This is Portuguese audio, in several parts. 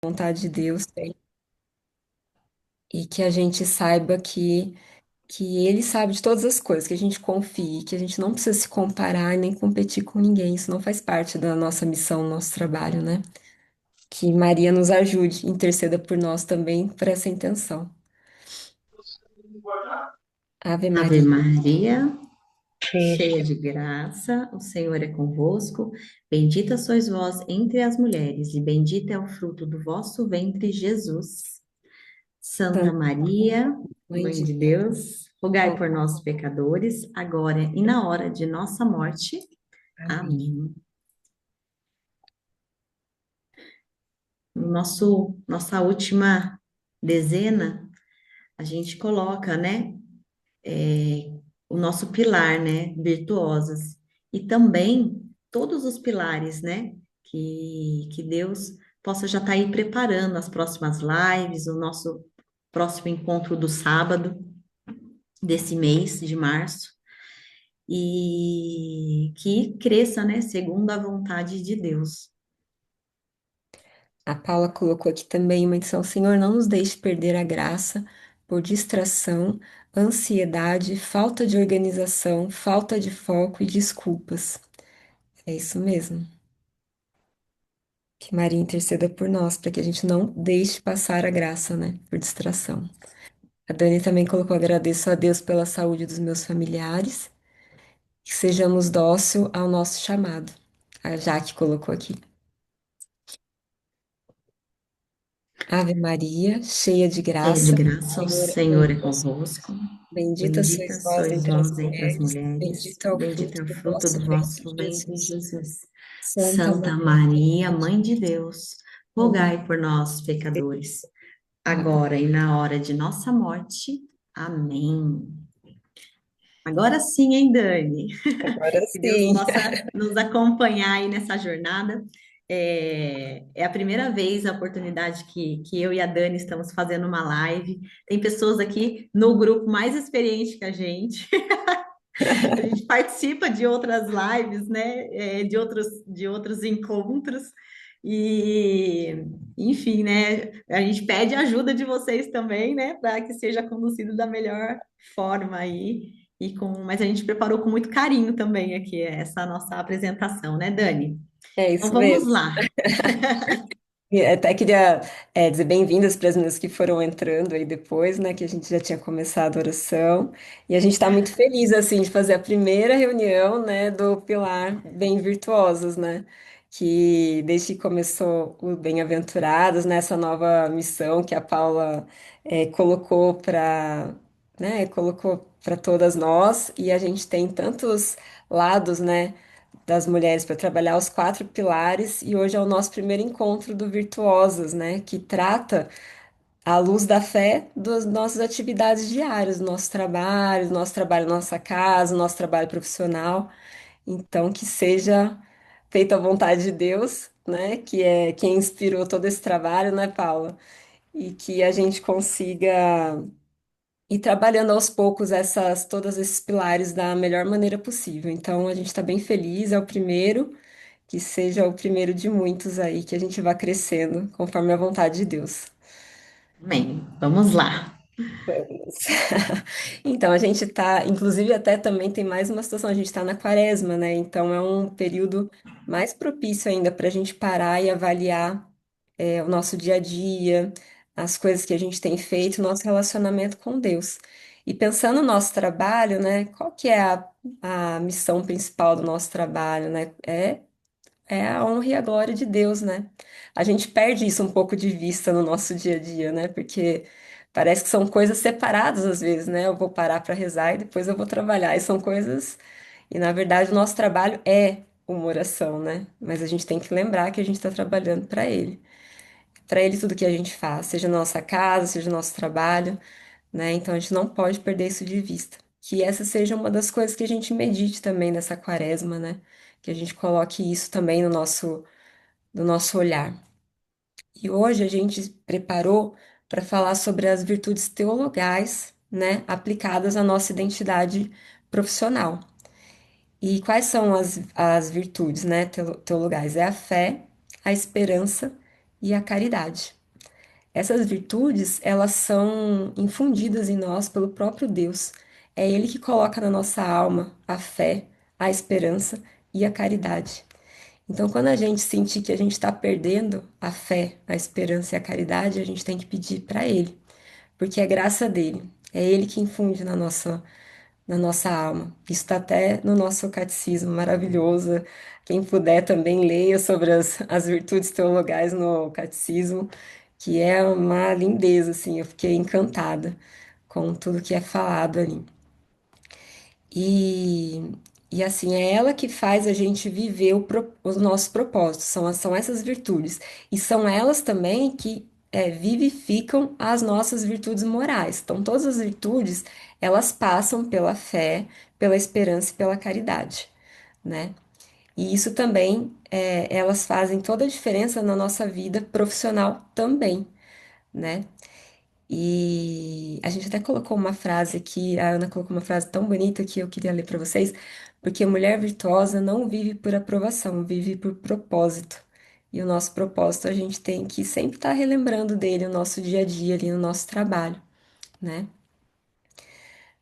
vontade de Deus e que a gente saiba que Ele sabe de todas as coisas, que a gente confie, que a gente não precisa se comparar e nem competir com ninguém. Isso não faz parte da nossa missão, nosso trabalho, né? Que Maria nos ajude, interceda por nós também por essa intenção. Ave Ave Maria, Maria, cheia de cheia graça, de graça, o Senhor é convosco. Bendita sois vós entre as mulheres, e bendito é o fruto do vosso ventre, Jesus. Santa Santa Maria, Mãe Mãe de de Deus, Deus, rogai por nós, pecadores, agora e na hora de nossa morte. amém. Amém. Nossa última dezena, a gente coloca, né? O nosso pilar, né, virtuosas, e também todos os pilares, né, que Deus possa já estar aí preparando as próximas lives, o nosso próximo encontro do sábado desse mês de março, e que cresça, né, segundo a vontade de Deus. A Paula colocou aqui também uma edição: Senhor, não nos deixe perder a graça por distração, ansiedade, falta de organização, falta de foco e desculpas. É isso mesmo. Que Maria interceda por nós, para que a gente não deixe passar a graça, né, por distração. A Dani também colocou: agradeço a Deus pela saúde dos meus familiares, que sejamos dócil ao nosso chamado. A Jaque colocou aqui: Ave Maria, cheia de Cheia de graça, graça, o o Senhor é Senhor é convosco. convosco. Bendita Bendita sois vós sois entre as vós entre as mulheres, mulheres, bendito é o bendito fruto é o do fruto vosso do ventre, vosso ventre, Jesus. Jesus. Santa Santa Maria, Maria, Mãe de Deus, rogai rogai por nós, por nós. pecadores, Agora, agora e na hora de nossa morte. Amém. Agora sim, hein, Dani? agora Que Deus sim. possa nos acompanhar aí nessa jornada. É a primeira vez a oportunidade que eu e a Dani estamos fazendo uma live. Tem pessoas aqui no grupo mais experiente que a gente. A gente participa de outras lives, né? De outros encontros. E, enfim, né? A gente pede ajuda de vocês também, né? Para que seja conduzido da melhor forma aí. Mas a gente preparou com muito carinho também aqui essa nossa apresentação, né, Dani? É Então isso vamos mesmo. lá. E até queria dizer bem-vindas para as meninas que foram entrando aí depois, né? Que a gente já tinha começado a oração. E a gente está muito feliz, assim, de fazer a primeira reunião, né? Do Pilar Bem Virtuosos, né? Que desde que começou o Bem-Aventurados, nessa nova missão que a Paula colocou colocou para todas nós. E a gente tem tantos lados, né? Das mulheres para trabalhar os quatro pilares e hoje é o nosso primeiro encontro do Virtuosas, né, que trata à luz da fé das nossas atividades diárias, nosso trabalho na nossa casa, nosso trabalho profissional. Então, que seja feita a vontade de Deus, né, que é quem inspirou todo esse trabalho, né, Paula? E que a gente consiga ir trabalhando aos poucos todos esses pilares da melhor maneira possível. Então, a gente está bem feliz, é o primeiro. Que seja o primeiro de muitos aí, que a gente vá crescendo conforme a vontade de Deus. Amém. Vamos lá. Vamos. Então, a gente tá, inclusive, até também tem mais uma situação, a gente está na quaresma, né? Então, é um período mais propício ainda para a gente parar e avaliar o nosso dia a dia, as coisas que a gente tem feito, nosso relacionamento com Deus. E pensando no nosso trabalho, né? Qual que é a missão principal do nosso trabalho, né? É a honra e a glória de Deus, né? A gente perde isso um pouco de vista no nosso dia a dia, né? Porque parece que são coisas separadas às vezes, né? Eu vou parar para rezar e depois eu vou trabalhar. E são coisas. E na verdade o nosso trabalho é uma oração, né? Mas a gente tem que lembrar que a gente está trabalhando para Ele. Para Ele tudo que a gente faz, seja na nossa casa, seja no nosso trabalho, né? Então a gente não pode perder isso de vista. Que essa seja uma das coisas que a gente medite também nessa quaresma, né? Que a gente coloque isso também no nosso olhar. E hoje a gente preparou para falar sobre as virtudes teologais, né, aplicadas à nossa identidade profissional. E quais são as virtudes, né, teologais? É a fé, a esperança e a caridade. Essas virtudes, elas são infundidas em nós pelo próprio Deus. É Ele que coloca na nossa alma a fé, a esperança e a caridade. Então, quando a gente sentir que a gente está perdendo a fé, a esperança e a caridade, a gente tem que pedir para Ele, porque é graça dele. É Ele que infunde na nossa alma. Isso está até no nosso catecismo maravilhoso. Quem puder também leia sobre as virtudes teologais no catecismo, que é uma lindeza, assim. Eu fiquei encantada com tudo que é falado ali. E, e assim, é ela que faz a gente viver os nossos propósitos, são essas virtudes. E são elas também que vivificam as nossas virtudes morais. Então, todas as virtudes, elas passam pela fé, pela esperança e pela caridade, né? E isso também, elas fazem toda a diferença na nossa vida profissional também, né? E a gente até colocou uma frase aqui, a Ana colocou uma frase tão bonita que eu queria ler para vocês, porque mulher virtuosa não vive por aprovação, vive por propósito. E o nosso propósito a gente tem que sempre estar relembrando dele no nosso dia a dia, ali no nosso trabalho, né?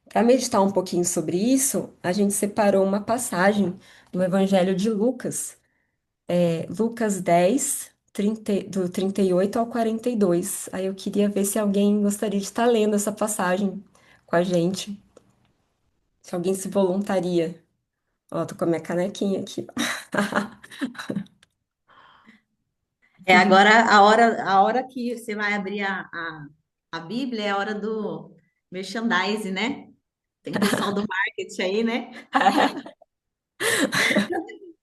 Para meditar um pouquinho sobre isso, a gente separou uma passagem do Evangelho de Lucas, Lucas 10, do 38 ao 42. Aí eu queria ver se alguém gostaria de estar lendo essa passagem com a gente. Se alguém se voluntaria. Ó, tô com a minha canequinha aqui. É agora a hora que você vai abrir a Bíblia é a hora do merchandise, né? Tem pessoal do marketing aí, né?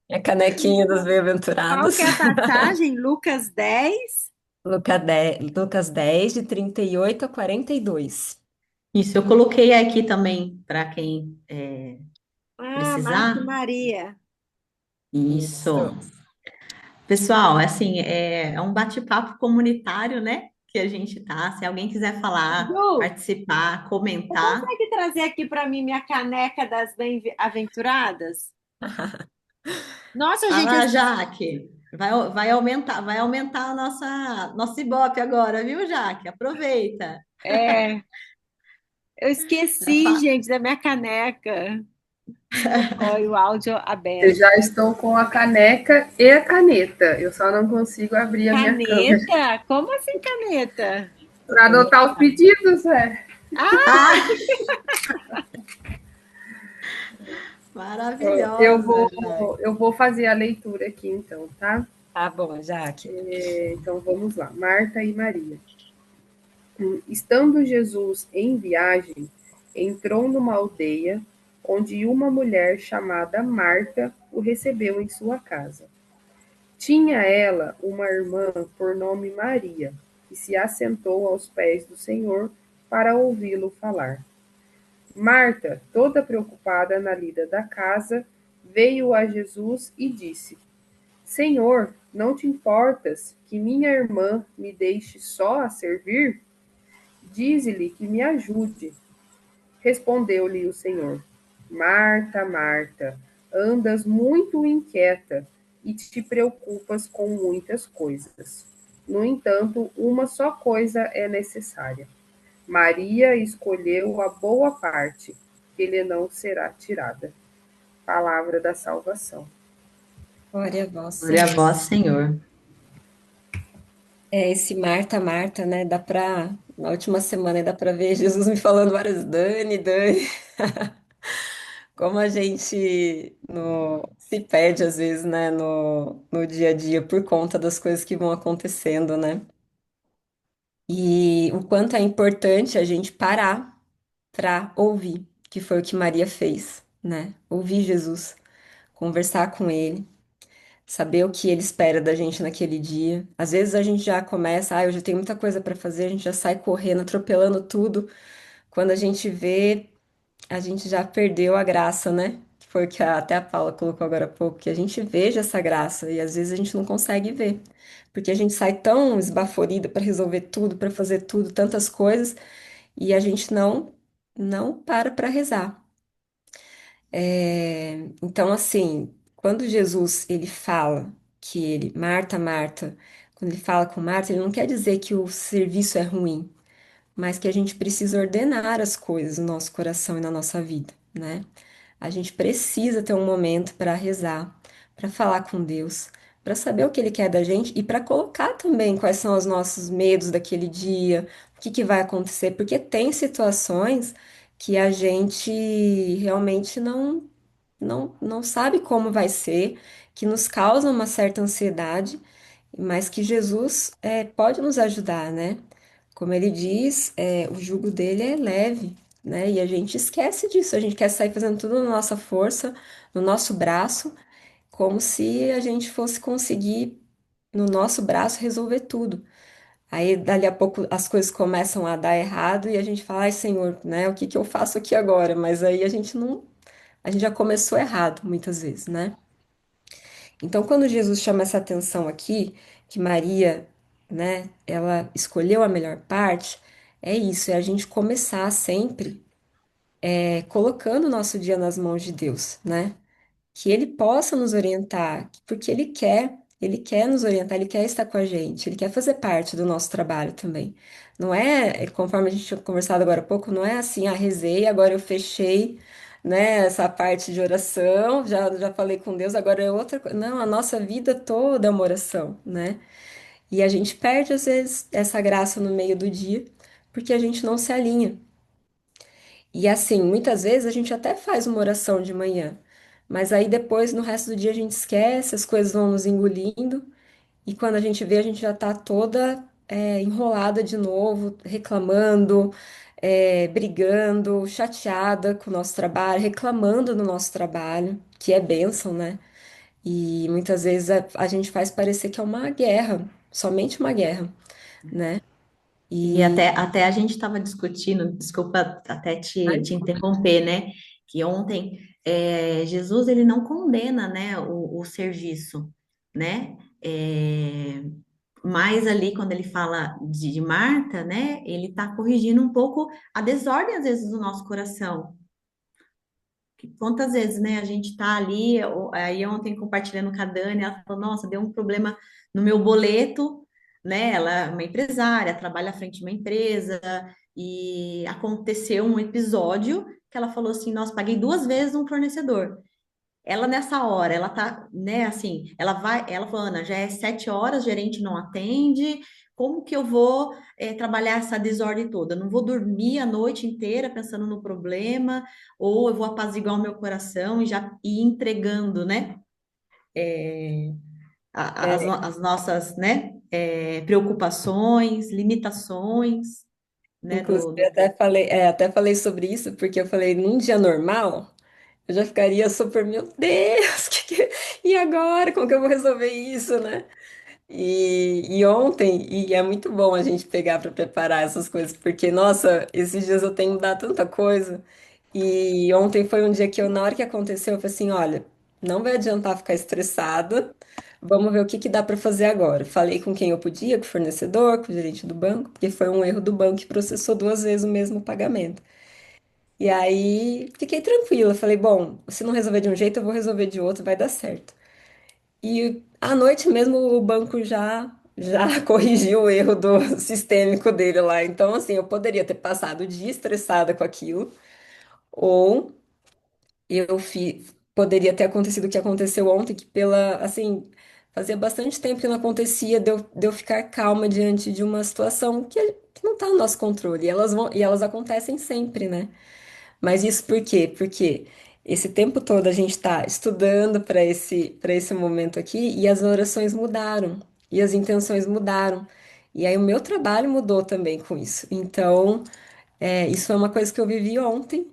Minha canequinha dos Qual bem-aventurados. que é a passagem? Lucas 10. Lucas 10, de 38 a 42. Isso, eu coloquei aqui também para quem Ah, Marta e precisar. Maria. Isso. Isso. Pessoal, assim, é um bate-papo comunitário, né? Que a gente tá. Se alguém quiser falar, Ju, participar, você comentar, consegue trazer aqui para mim minha caneca das bem-aventuradas? Nossa, gente, fala, Jaque. Vai aumentar a nosso Ibope agora, viu, Jaque? Aproveita. eu Já esqueci, fa- gente, da minha caneca. Olha o áudio Eu aberto. já estou com a caneca e a caneta. Eu só não consigo abrir a minha câmera Caneta? Como assim caneta? para anotar os pedidos, é. Ah, Ah, Eu maravilhosa, vou, Jaque. eu vou fazer a leitura aqui, então, tá? Tá bom, Jaque. Então vamos lá. Marta e Maria. Estando Jesus em viagem, entrou numa aldeia onde uma mulher chamada Marta o recebeu em sua casa. Tinha ela uma irmã por nome Maria, que se assentou aos pés do Senhor para ouvi-lo falar. Marta, toda preocupada na lida da casa, veio a Jesus e disse: Senhor, não te importas que minha irmã me deixe só a servir? Dize-lhe que me ajude. Respondeu-lhe o Senhor: Marta, Marta, andas muito inquieta e te preocupas com muitas coisas. No entanto, uma só coisa é necessária. Maria escolheu a boa parte, que lhe não será tirada. Palavra da salvação. Glória a vós, Glória a Senhor. vós, Senhor. Esse Marta, Marta, né? Na última semana, dá pra ver Jesus me falando várias Dani, Dani. Como a gente se perde às vezes, né, no dia a dia por conta das coisas que vão acontecendo, né? E o quanto é importante a gente parar para ouvir, que foi o que Maria fez, né? Ouvir Jesus, conversar com ele, saber o que ele espera da gente naquele dia. Às vezes a gente já começa, eu já tenho muita coisa para fazer, a gente já sai correndo, atropelando tudo. Quando a gente vê, a gente já perdeu a graça, né? Foi o que até a Paula colocou agora há pouco, que a gente veja essa graça e às vezes a gente não consegue ver, porque a gente sai tão esbaforida para resolver tudo, para fazer tudo, tantas coisas, e a gente não para rezar. Então, assim, quando Jesus ele fala que ele, Marta, Marta, quando ele fala com Marta, ele não quer dizer que o serviço é ruim, mas que a gente precisa ordenar as coisas no nosso coração e na nossa vida, né? A gente precisa ter um momento para rezar, para falar com Deus, para saber o que Ele quer da gente e para colocar também quais são os nossos medos daquele dia, o que que vai acontecer, porque tem situações que a gente realmente não sabe como vai ser, que nos causam uma certa ansiedade, mas que Jesus pode nos ajudar, né? Como ele diz, o jugo dele é leve, né? E a gente esquece disso, a gente quer sair fazendo tudo na nossa força, no nosso braço, como se a gente fosse conseguir, no nosso braço, resolver tudo. Aí, dali a pouco, as coisas começam a dar errado e a gente fala, ai, Senhor, né? O que que eu faço aqui agora? Mas aí a gente não, a gente já começou errado, muitas vezes, né? Então, quando Jesus chama essa atenção aqui, que Maria, né, ela escolheu a melhor parte, é isso, é a gente começar sempre colocando o nosso dia nas mãos de Deus, né? Que Ele possa nos orientar, porque Ele quer nos orientar, Ele quer estar com a gente, Ele quer fazer parte do nosso trabalho também. Não é, conforme a gente tinha conversado agora há pouco, não é assim, ah, rezei, agora eu fechei, né, essa parte de oração, já falei com Deus, agora é outra coisa. Não, a nossa vida toda é uma oração, né? E a gente perde, às vezes, essa graça no meio do dia, porque a gente não se alinha. E assim, muitas vezes a gente até faz uma oração de manhã, mas aí depois, no resto do dia, a gente esquece, as coisas vão nos engolindo, e quando a gente vê, a gente já tá toda enrolada de novo, reclamando, brigando, chateada com o nosso trabalho, reclamando do nosso trabalho, que é bênção, né? E muitas vezes a gente faz parecer que é uma guerra, somente uma guerra, né? E E até a gente estava discutindo, desculpa até te interromper, né? Que ontem Jesus ele não condena, né, o serviço, né? Mas ali quando ele fala de Marta, né, ele está corrigindo um pouco a desordem às vezes do nosso coração. Que quantas vezes, né, a gente tá ali, aí ontem compartilhando com a Dani, ela falou, nossa, deu um problema no meu boleto, né, ela é uma empresária, trabalha à frente de uma empresa, e aconteceu um episódio que ela falou assim, nossa, paguei duas vezes um fornecedor. Ela nessa hora, ela tá, né, assim, ela falou, Ana, já é 7 horas, o gerente não atende, como que eu vou trabalhar essa desordem toda? Eu não vou dormir a noite inteira pensando no problema, ou eu vou apaziguar o meu coração e já ir entregando, né, as nossas, né, preocupações, limitações, né, inclusive, até falei sobre isso, porque eu falei, num dia normal, eu já ficaria super, meu Deus, e agora? Como que eu vou resolver isso, né? E ontem, e é muito bom a gente pegar para preparar essas coisas, porque, nossa, esses dias eu tenho mudado tanta coisa. E ontem foi um dia que eu, na hora que aconteceu, eu falei assim: olha, não vai adiantar ficar estressada, vamos ver o que que dá para fazer agora. Falei com quem eu podia, com o fornecedor, com o gerente do banco, porque foi um erro do banco que processou duas vezes o mesmo pagamento. E aí fiquei tranquila, falei: bom, se não resolver de um jeito, eu vou resolver de outro, vai dar certo. E à noite mesmo o banco já corrigiu o erro do sistêmico dele lá. Então, assim, eu poderia ter passado o dia estressada com aquilo, ou poderia ter acontecido o que aconteceu ontem, que assim, fazia bastante tempo que não acontecia de eu ficar calma diante de uma situação que não está no nosso controle. E elas acontecem sempre, né? Mas isso por quê? Porque esse tempo todo a gente está estudando para esse momento aqui e as orações mudaram e as intenções mudaram. E aí o meu trabalho mudou também com isso. Então, isso é uma coisa que eu vivi ontem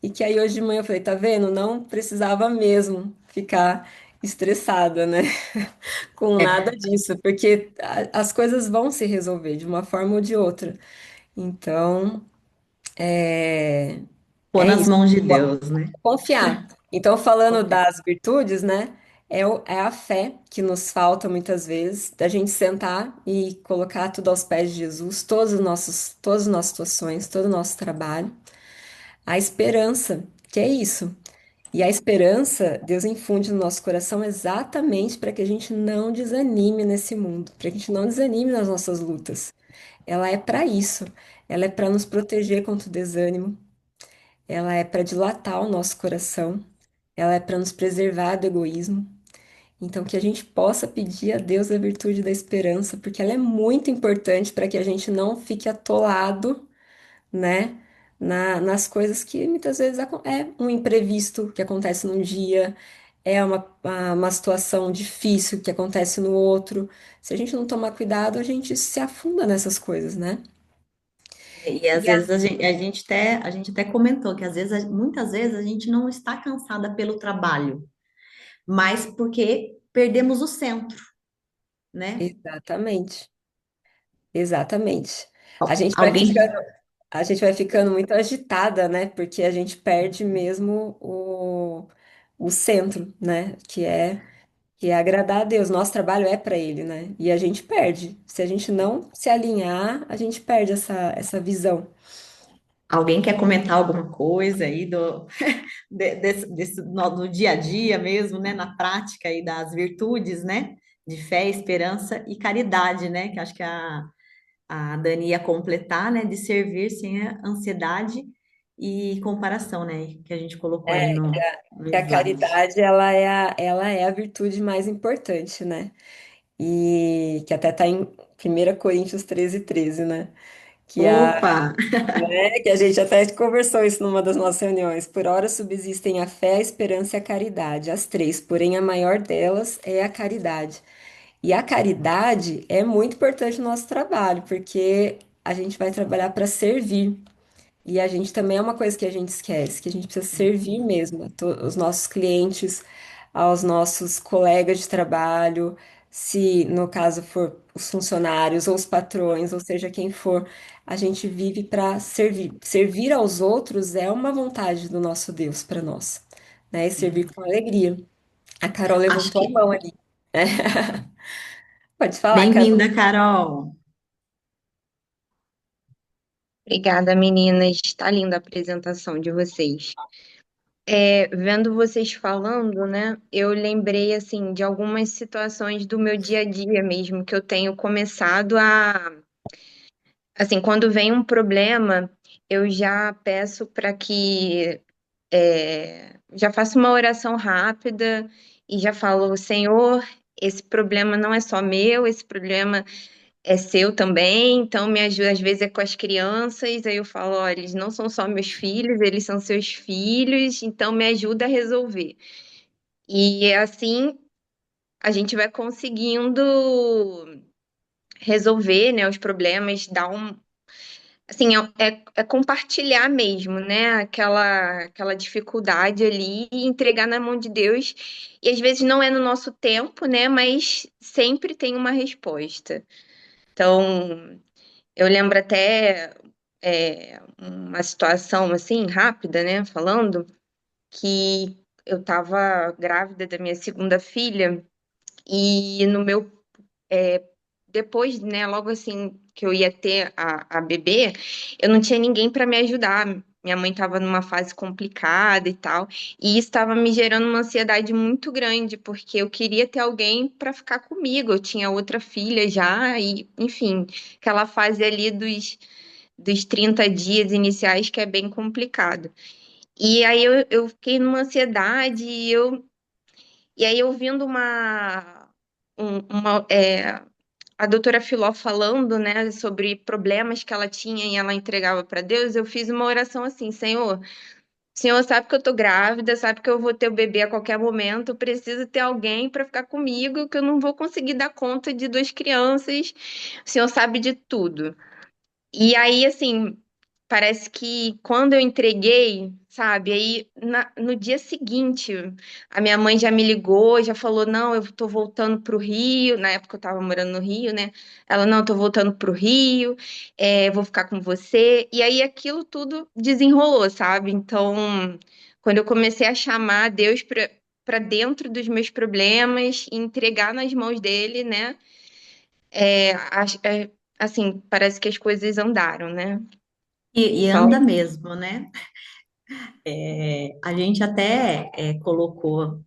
e que aí hoje de manhã eu falei, tá vendo? Não precisava mesmo ficar estressada, né? Com nada disso, porque as coisas vão se resolver de uma forma ou de outra. Então, é, pôr é nas isso. mãos de Deus, né? Confiar. Então, falando das virtudes, né? É a fé que nos falta muitas vezes, da gente sentar e colocar tudo aos pés de Jesus, todas as nossas situações, todo o nosso trabalho. A esperança, que é isso. E a esperança, Deus infunde no nosso coração exatamente para que a gente não desanime nesse mundo, para que a gente não desanime nas nossas lutas. Ela é para isso. Ela é para nos proteger contra o desânimo. Ela é para dilatar o nosso coração. Ela é para nos preservar do egoísmo. Então, que a gente possa pedir a Deus a virtude da esperança, porque ela é muito importante para que a gente não fique atolado, né, nas coisas que muitas vezes é um imprevisto que acontece num dia, é uma situação difícil que acontece no outro. Se a gente não tomar cuidado, a gente se afunda nessas coisas, né? E às E a- vezes a gente até comentou que às vezes, muitas vezes a gente não está cansada pelo trabalho, mas porque perdemos o centro, né? Exatamente, exatamente. A gente vai Alguém, ficando, a gente vai ficando muito agitada, né? Porque a gente perde mesmo o centro, né? Que é agradar a Deus. Nosso trabalho é para Ele, né? E a gente perde. Se a gente não se alinhar, a gente perde essa visão. alguém quer comentar alguma coisa aí do dia a dia mesmo, né? Na prática aí das virtudes, né? De fé, esperança e caridade, né? Que acho que a Dani ia completar, né? De servir sem a ansiedade e comparação, né? Que a gente colocou aí no Que a slide. caridade, ela é a virtude mais importante, né? E que até está em 1 Coríntios 13:13, né? Que Opa! que a gente até conversou isso numa das nossas reuniões. Por ora subsistem a fé, a esperança e a caridade, as três, porém a maior delas é a caridade. E a caridade é muito importante no nosso trabalho, porque a gente vai trabalhar para servir. E a gente também é uma coisa que a gente esquece, que a gente precisa servir mesmo os nossos clientes, aos nossos colegas de trabalho, se no caso for os funcionários ou os patrões, ou seja, quem for, a gente vive para servir. Servir aos outros é uma vontade do nosso Deus para nós, né? E servir com alegria. A Carol Acho levantou a que mão ali. Pode falar, Carol. bem-vinda, Carol. Obrigada, meninas. Está linda a apresentação de vocês. Vendo vocês falando, né, eu lembrei assim de algumas situações do meu dia a dia mesmo que eu tenho começado assim, quando vem um problema, eu já peço para que já faço uma oração rápida e já falo, Senhor, esse problema não é só meu, esse problema é seu também, então me ajuda, às vezes é com as crianças, aí eu falo, olha, eles não são só meus filhos, eles são seus filhos, então me ajuda a resolver. E assim a gente vai conseguindo resolver, né, os problemas, dar assim, é compartilhar mesmo, né, aquela dificuldade ali e entregar na mão de Deus, e às vezes não é no nosso tempo, né, mas sempre tem uma resposta. Então, eu lembro até uma situação assim, rápida, né? Falando que eu estava grávida da minha segunda filha e no meu depois, né, logo assim que eu ia ter a bebê, eu não tinha ninguém para me ajudar. Minha mãe estava numa fase complicada e tal, e isso estava me gerando uma ansiedade muito grande, porque eu queria ter alguém para ficar comigo. Eu tinha outra filha já, e enfim, aquela fase ali dos 30 dias iniciais que é bem complicado. E aí eu fiquei numa ansiedade, e aí ouvindo a doutora Filó falando, né, sobre problemas que ela tinha e ela entregava para Deus, eu fiz uma oração assim, Senhor sabe que eu tô grávida, sabe que eu vou ter o bebê a qualquer momento, eu preciso ter alguém para ficar comigo, que eu não vou conseguir dar conta de duas crianças. O Senhor sabe de tudo. E aí, assim, parece que quando eu entreguei, sabe, aí no dia seguinte, a minha mãe já me ligou, já falou: Não, eu tô voltando pro Rio. Na época eu tava morando no Rio, né? Ela: Não, eu tô voltando pro Rio, vou ficar com você. E aí aquilo tudo desenrolou, sabe? Então, quando eu comecei a chamar Deus para dentro dos meus problemas e entregar nas mãos dele, né? Assim, parece que as coisas andaram, né? E Só anda mesmo, né? A gente até colocou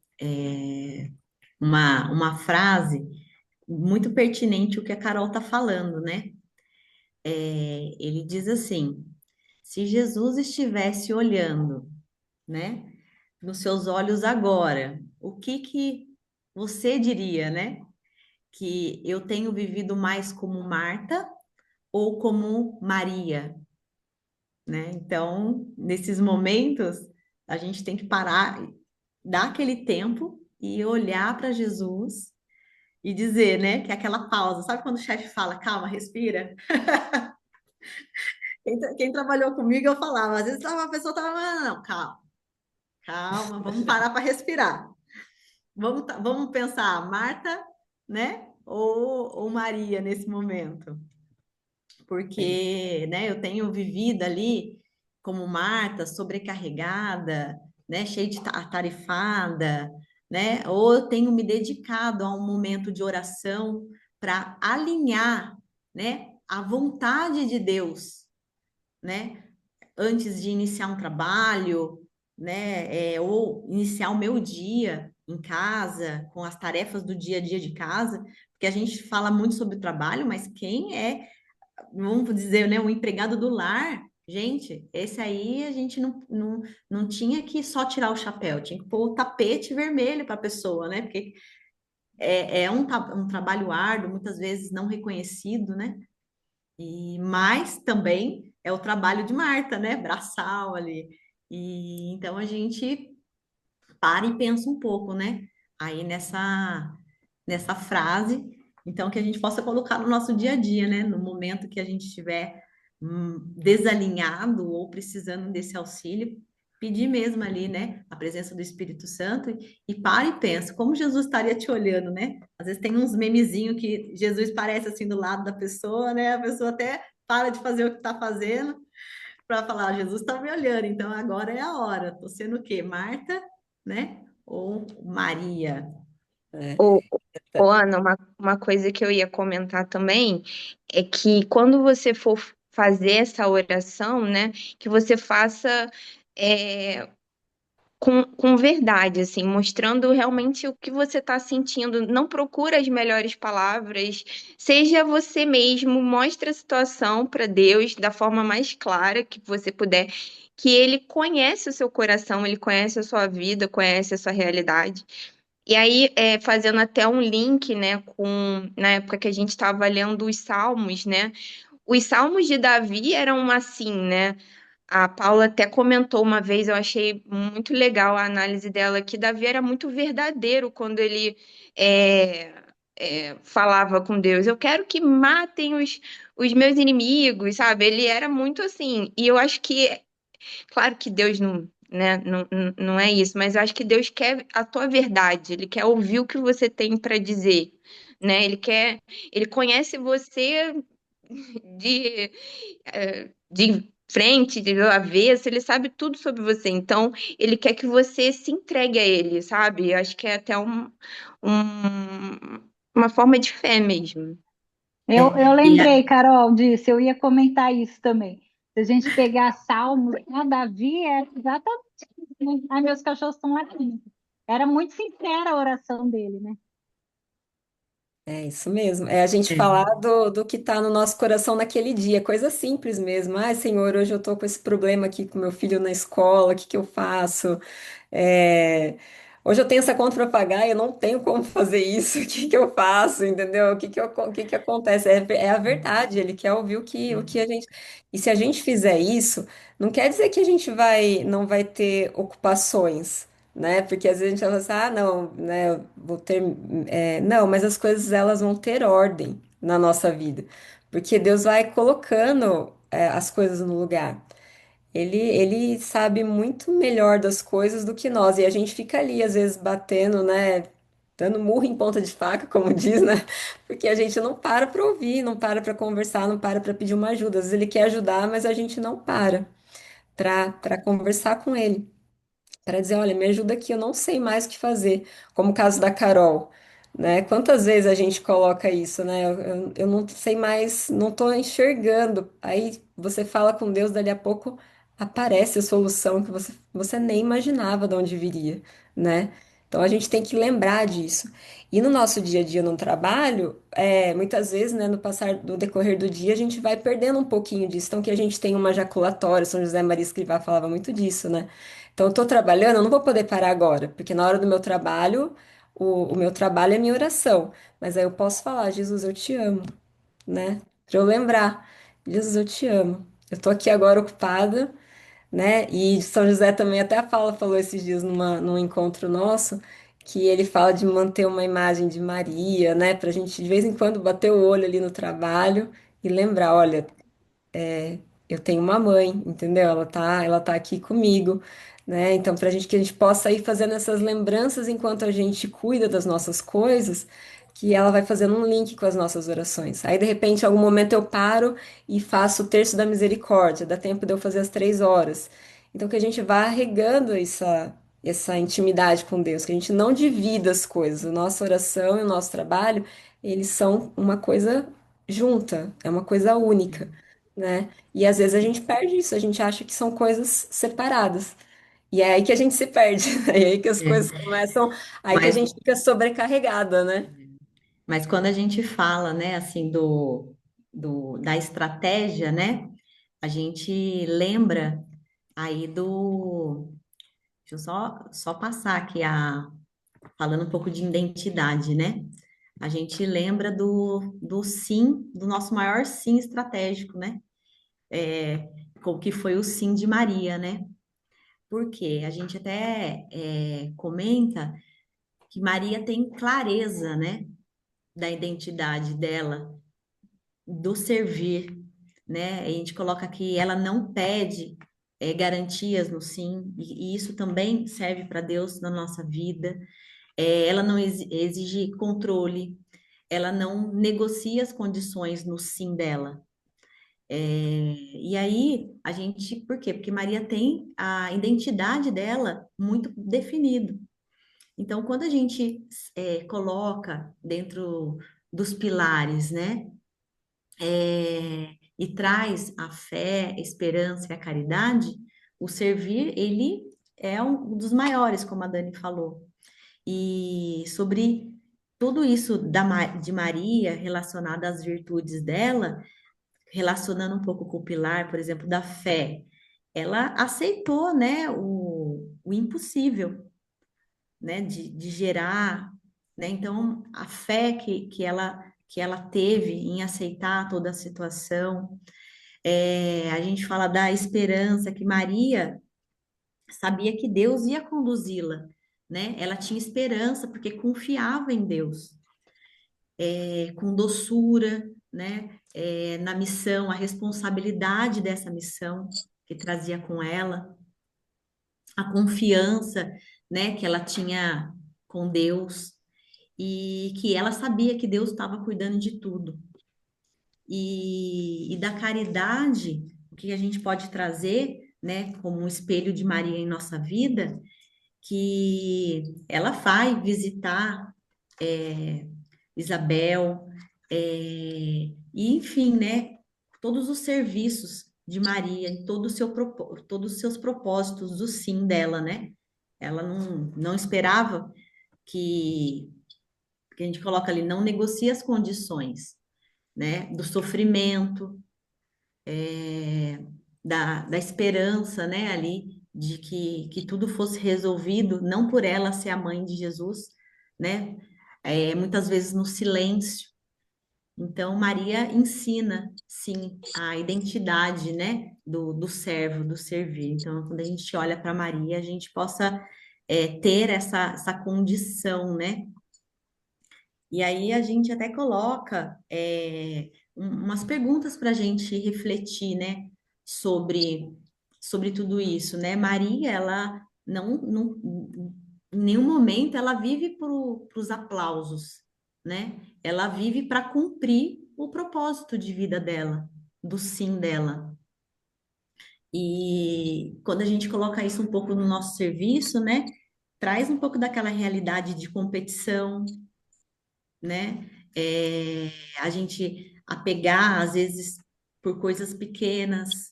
uma frase muito pertinente o que a Carol está falando, né? Ele diz assim: se Jesus estivesse olhando, né, nos seus olhos agora, o que que você diria, né? Que eu tenho vivido mais como Marta ou como Maria, né? Então, nesses momentos, a gente tem que parar, dar aquele tempo e olhar para Jesus e dizer, né, que é aquela pausa. Sabe quando o chefe fala, calma, respira? Quem trabalhou comigo, eu falava, às vezes a pessoa estava, não, calma, calma, vamos parar para respirar. Vamos pensar, Marta, né, ou Maria nesse momento. Porque, né, eu tenho vivido ali como Marta, sobrecarregada, né, cheia de atarefada, né, ou eu tenho me dedicado a um momento de oração para alinhar, né, a vontade de Deus, né, antes de iniciar um trabalho, né, ou iniciar o meu dia em casa, com as tarefas do dia a dia de casa, porque a gente fala muito sobre o trabalho, mas quem é, vamos dizer, né, o empregado do lar, gente, esse aí a gente não tinha que só tirar o chapéu, tinha que pôr o tapete vermelho para a pessoa, né? Porque um trabalho árduo, muitas vezes não reconhecido, né? Mas também é o trabalho de Marta, né? Braçal ali. E então a gente para e pensa um pouco, né? Aí nessa frase, então que a gente possa colocar no nosso dia a dia, né? No momento que a gente estiver desalinhado ou precisando desse auxílio, pedir mesmo ali, né? A presença do Espírito Santo e para e pensa, como Jesus estaria te olhando, né? Às vezes tem uns memezinhos que Jesus parece assim do lado da pessoa, né? A pessoa até para de fazer o que está fazendo para falar, "Ah, Jesus está me olhando, então agora é a hora. Estou sendo o quê? Marta, né? Ou Maria? né? Ô, Ana, uma coisa que eu ia comentar também é que quando você for fazer essa oração, né, que você faça é, com verdade, assim, mostrando realmente o que você está sentindo. Não procura as melhores palavras, seja você mesmo, mostre a situação para Deus da forma mais clara que você puder, que Ele conhece o seu coração, Ele conhece a sua vida, conhece a sua realidade. E aí, fazendo até um link, né, com na época que a gente estava lendo os Salmos, né? Os Salmos de Davi eram assim, né? A Paula até comentou uma vez, eu achei muito legal a análise dela, que Davi era muito verdadeiro quando ele é, falava com Deus. Eu quero que matem os meus inimigos, sabe? Ele era muito assim. E eu acho que claro que Deus não, né, não é isso, mas eu acho que Deus quer a tua verdade, Ele quer ouvir o que você tem para dizer, né? Ele conhece você de, de frente, de avesso, Ele sabe tudo sobre você, então Ele quer que você se entregue a Ele, sabe? Eu acho que é até uma forma de fé mesmo. Eu E a- lembrei, Carol, disso, eu ia comentar isso também. Se a gente pegar Salmos, né, Davi era exatamente isso, né? Ai, meus cachorros estão latindo. Era muito sincera a oração dele, né? É isso mesmo. É a gente é, falar do que está no nosso coração naquele dia, coisa simples mesmo. Ai, Senhor, hoje eu estou com esse problema aqui com meu filho na escola, o que que eu faço? É, hoje eu tenho essa conta para pagar e eu não tenho como fazer isso, o que que eu faço? Entendeu? O que que acontece? É a verdade, ele quer ouvir o que a gente. E se a gente fizer isso, não quer dizer que a gente não vai ter ocupações. Né? Porque às vezes a gente fala assim, ah, não, né, eu vou ter, não, mas as coisas elas vão ter ordem na nossa vida, porque Deus vai colocando, as coisas no lugar. Ele sabe muito melhor das coisas do que nós, e a gente fica ali, às vezes, batendo, né, dando murro em ponta de faca, como diz, né? Porque a gente não para ouvir, não para conversar, não para pedir uma ajuda. Às vezes ele quer ajudar, mas a gente não para conversar com ele para dizer, olha, me ajuda aqui, eu não sei mais o que fazer, como o caso da Carol, né? Quantas vezes a gente coloca isso, né? Eu não sei mais, não estou enxergando. Aí você fala com Deus, dali a pouco aparece a solução que você nem imaginava de onde viria, né? Então a gente tem que lembrar disso. E no nosso dia a dia no trabalho, muitas vezes, né, no passar do decorrer do dia, a gente vai perdendo um pouquinho disso. Então que a gente tem uma jaculatória, São José Maria Escrivá falava muito disso, né? Então eu tô trabalhando, eu não vou poder parar agora, porque na hora do meu trabalho, o meu trabalho é minha oração. Mas aí eu posso falar, Jesus, eu te amo, né? Para eu lembrar, Jesus, eu te amo. Eu tô aqui agora ocupada, né? E São José também até falou esses dias num encontro nosso, que ele fala de manter uma imagem de Maria, né? Pra gente de vez em quando bater o olho ali no trabalho e lembrar, olha, eu tenho uma mãe, entendeu? Ela tá aqui comigo, né? Então, para gente que a gente possa ir fazendo essas lembranças enquanto a gente cuida das nossas coisas, que ela vai fazendo um link com as nossas orações. Aí, de repente, em algum momento eu paro e faço o terço da misericórdia, dá tempo de eu fazer as 3 horas. Então, que a gente vá regando essa intimidade com Deus, que a gente não divida as coisas. A nossa oração e o nosso trabalho, eles são uma coisa junta, é uma coisa única, né? E às vezes a gente perde isso, a gente acha que são coisas separadas. E é aí que a gente se perde, é aí que as É. coisas começam, aí que a Mas, gente fica sobrecarregada, né? mas quando a gente fala, né, assim, da estratégia, né, a gente lembra aí deixa eu só passar aqui falando um pouco de identidade, né? A gente lembra do sim, do nosso maior sim estratégico, né? É, que foi o sim de Maria, né? Porque a gente até comenta que Maria tem clareza, né, da identidade dela, do servir, né? A gente coloca que ela não pede garantias no sim, e isso também serve para Deus na nossa vida. Ela não exige controle, ela não negocia as condições no sim dela. E aí, por quê? Porque Maria tem a identidade dela muito definida. Então, quando a gente coloca dentro dos pilares, né, e traz a fé, a esperança e a caridade, o servir, ele é um dos maiores, como a Dani falou. E sobre tudo isso de Maria, relacionado às virtudes dela, relacionando um pouco com o pilar, por exemplo, da fé, ela aceitou, né, o impossível, né, de gerar, né? Então, a fé que ela teve em aceitar toda a situação. A gente fala da esperança que Maria sabia que Deus ia conduzi-la, né? Ela tinha esperança porque confiava em Deus, com doçura, né? Na missão, a responsabilidade dessa missão que trazia com ela, a confiança, né? Que ela tinha com Deus e que ela sabia que Deus estava cuidando de tudo. E da caridade, o que a gente pode trazer, né, como um espelho de Maria em nossa vida, que ela vai visitar Isabel, e enfim, né, todos os serviços de Maria, em todos os seus propósitos do sim dela, né? Ela não esperava que a gente coloca ali, não negocia as condições, né, do sofrimento, da esperança, né, ali, de que tudo fosse resolvido, não por ela ser a mãe de Jesus, né, muitas vezes no silêncio. Então, Maria ensina, sim, a identidade, né, do servo, do servir. Então, quando a gente olha para Maria, a gente possa ter essa condição, né. E aí a gente até coloca umas perguntas para a gente refletir, né, sobre, sobre tudo isso, né? Maria, ela em nenhum momento ela vive para os aplausos, né? Ela vive para cumprir o propósito de vida dela, do sim dela. E quando a gente coloca isso um pouco no nosso serviço, né, traz um pouco daquela realidade de competição, né? A gente apegar, às vezes, por coisas pequenas,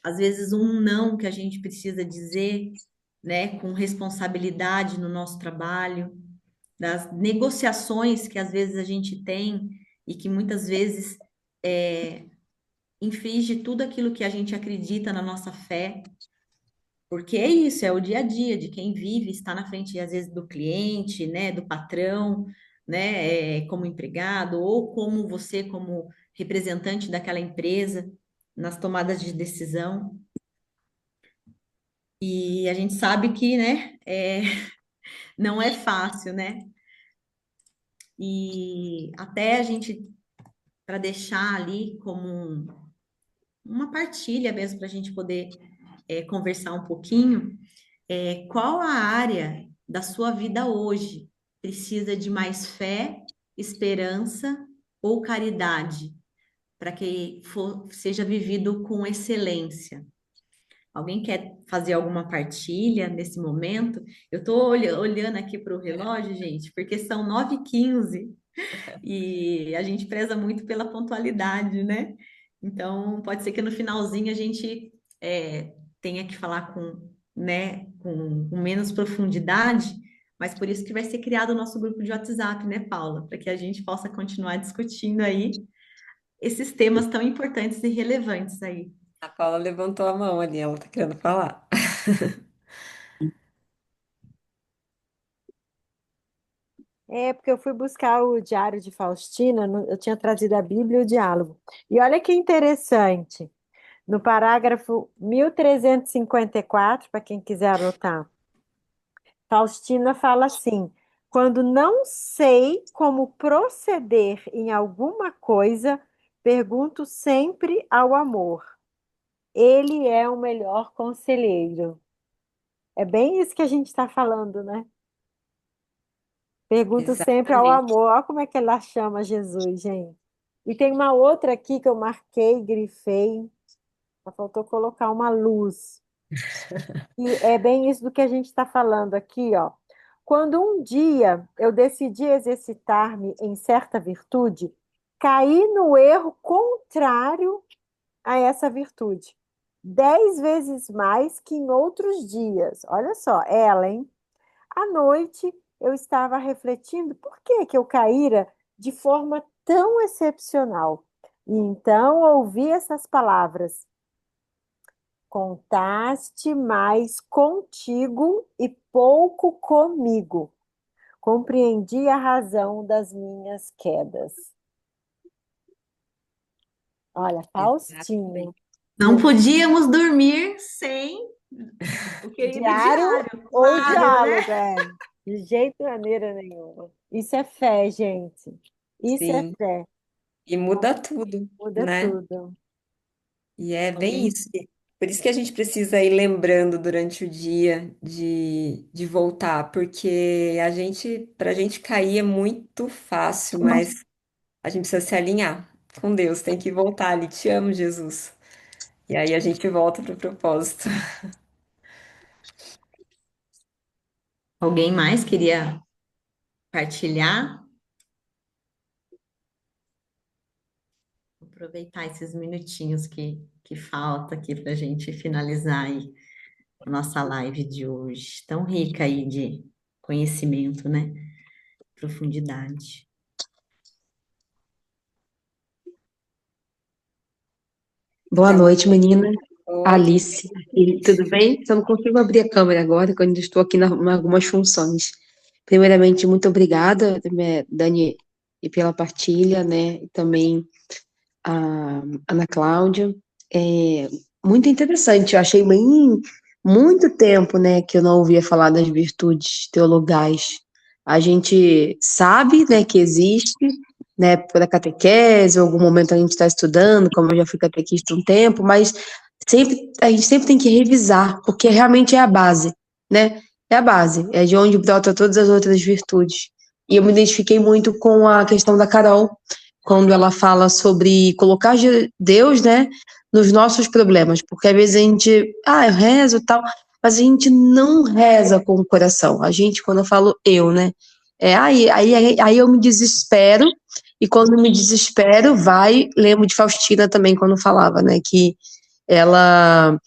às vezes um não que a gente precisa dizer, né, com responsabilidade no nosso trabalho, das negociações que às vezes a gente tem e que muitas vezes infringe tudo aquilo que a gente acredita na nossa fé, porque é isso, é o dia a dia de quem vive, está na frente, às vezes, do cliente, né, do patrão, né, como empregado, ou como você, como representante daquela empresa, nas tomadas de decisão. E a gente sabe que, né, não é fácil, né? E até a gente, para deixar ali como uma partilha mesmo, para a gente poder conversar um pouquinho. Qual a área da sua vida hoje precisa de mais fé, esperança ou caridade para que seja vivido com excelência? Alguém quer fazer alguma partilha nesse momento? Eu estou olhando aqui para o relógio, gente, porque são 9h15 e a gente preza muito pela pontualidade, né? Então, pode ser que no finalzinho a gente tenha que falar com, né, com menos profundidade, mas por isso que vai ser criado o nosso grupo de WhatsApp, né, Paula? Para que a gente possa continuar discutindo aí esses temas tão importantes e relevantes aí. A Paula levantou a mão ali, ela tá querendo falar. É, porque eu fui buscar o Diário de Faustina, eu tinha trazido a Bíblia e o diálogo. E olha que interessante, no parágrafo 1354, para quem quiser anotar, Faustina fala assim: quando não sei como proceder em alguma coisa, pergunto sempre ao amor. Ele é o melhor conselheiro. É bem isso que a gente está falando, né? Pergunto sempre ao Exatamente. amor. Olha como é que ela chama Jesus, gente. E tem uma outra aqui que eu marquei, grifei. Só faltou colocar uma luz. E é bem isso do que a gente está falando aqui, ó. Quando um dia eu decidi exercitar-me em certa virtude, caí no erro contrário a essa virtude. 10 vezes mais que em outros dias. Olha só, ela, hein? À noite, eu estava refletindo por que que eu caíra de forma tão excepcional. E então ouvi essas palavras: contaste mais contigo e pouco comigo. Compreendi a razão das minhas quedas. Olha, Faustinho, Exatamente. Não podíamos dormir sem o querido diário diário, ou claro, né? diálogo, é. De jeito maneira nenhuma. Isso é fé, gente. Isso é Sim, fé. e muda tudo, Muda né? tudo. E é bem Alguém isso. Por isso que a gente precisa ir lembrando durante o dia de voltar, porque pra gente cair é muito fácil, mas a gente precisa se alinhar com Deus, tem que voltar ali. Te amo, Jesus. E aí a gente volta pro propósito. Alguém mais queria partilhar? Vou aproveitar esses minutinhos que falta aqui para a gente finalizar aí a nossa live de hoje, tão rica aí de conhecimento, né? Profundidade. Boa Então, noite, menina. oi, Alice. E tudo bem? Só não consigo abrir a câmera agora, que eu ainda estou aqui em algumas funções. Primeiramente, muito obrigada, Dani, e pela partilha, né? E também a Ana Cláudia. É muito interessante. Eu achei bem muito tempo, né, que eu não ouvia falar das virtudes teologais. A gente sabe, né, que existe, né, pela catequese, em algum momento a gente está estudando, como eu já fui catequista um tempo, mas a gente sempre tem que revisar, porque realmente é a base, né? É a base, é de onde brota todas as outras virtudes. E eu me identifiquei muito com a questão da Carol, quando ela fala sobre colocar Deus, né, nos nossos problemas, porque às vezes a gente, eu rezo e tal, mas a gente não reza com o coração. A gente, quando eu falo eu, né, aí eu me desespero E quando me desespero, lembro de Faustina também, quando falava, né, que ela